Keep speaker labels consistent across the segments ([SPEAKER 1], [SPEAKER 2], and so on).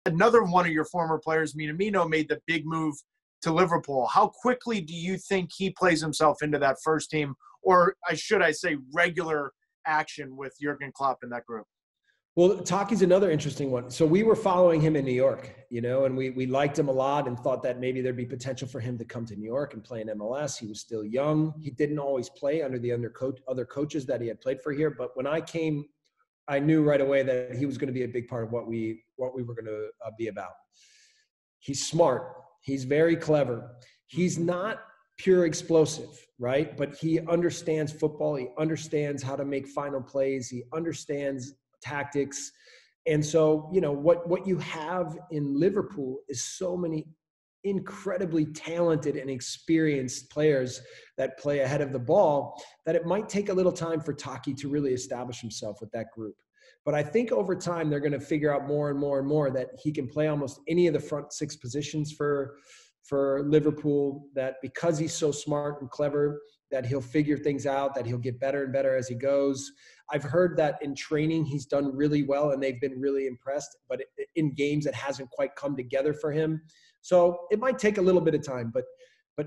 [SPEAKER 1] Another one of your former players, Minamino, made the big move to Liverpool. How quickly do you think he plays himself into that first team, or should I say regular action with Jurgen Klopp in that group?
[SPEAKER 2] Well, Taki's another interesting one. So we were following him in New York, and we liked him a lot and thought that maybe there'd be potential for him to come to New York and play in MLS. He was still young. He didn't always play under the other coaches that he had played for here. But when I came, I knew right away that he was going to be a big part of what we were going to be about. He's smart. He's very clever. He's not pure explosive, right? But he understands football. He understands how to make final plays. He understands tactics. And so, what you have in Liverpool is so many incredibly talented and experienced players that play ahead of the ball that it might take a little time for Taki to really establish himself with that group. But I think over time, they're going to figure out more and more and more that he can play almost any of the front six positions for Liverpool, that because he's so smart and clever, that he'll figure things out, that he'll get better and better as he goes. I've heard that in training, he's done really well and they've been really impressed, but in games, it hasn't quite come together for him. So it might take a little bit of time, but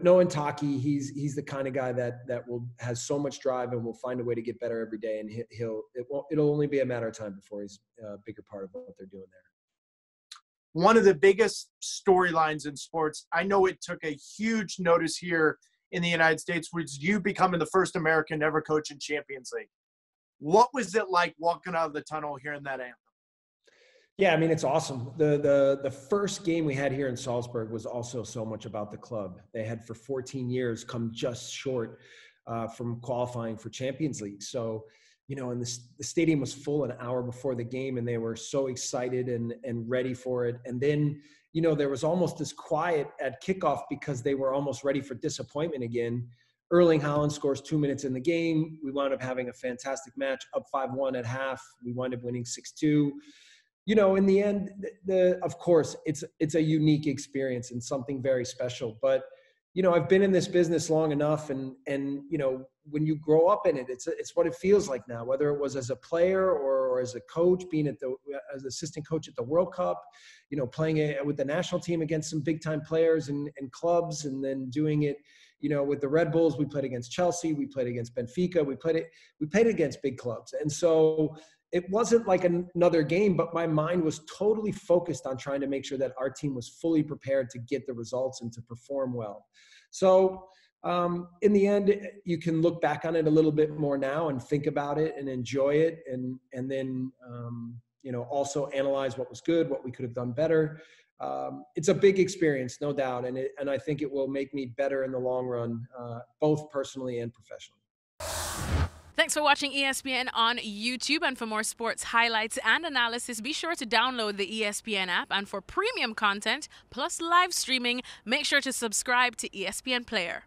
[SPEAKER 2] knowing Taki, he's the kind of guy that has so much drive and will find a way to get better every day. And it'll only be a matter of time before he's a bigger part of what they're doing there.
[SPEAKER 1] One of the biggest storylines in sports, I know it took a huge notice here in the United States, was you becoming the first American to ever coach in Champions League. What was it like walking out of the tunnel hearing that anthem?
[SPEAKER 2] Yeah, I mean, it's awesome. The first game we had here in Salzburg was also so much about the club. They had for 14 years come just short from qualifying for Champions League. So, and the stadium was full an hour before the game, and they were so excited and ready for it. And then, there was almost this quiet at kickoff because they were almost ready for disappointment again. Erling Haaland scores 2 minutes in the game. We wound up having a fantastic match, up 5-1 at half. We wound up winning 6-2. In the end, of course, it's a unique experience and something very special. But, I've been in this business long enough, and when you grow up in it, it's what it feels like now, whether it was as a player or as a coach, being as assistant coach at the World Cup, playing with the national team against some big time players and clubs, and then doing it, with the Red Bulls. We played against Chelsea, we played against Benfica, we played against big clubs. And so it wasn't like another game, but my mind was totally focused on trying to make sure that our team was fully prepared to get the results and to perform well. So in the end, you can look back on it a little bit more now and think about it and enjoy it. And then, also analyze what was good, what we could have done better. It's a big experience, no doubt. And I think it will make me better in the long run, both personally and professionally.
[SPEAKER 3] Thanks for watching ESPN on YouTube. And for more sports highlights and analysis, be sure to download the ESPN app. And for premium content plus live streaming, make sure to subscribe to ESPN Player.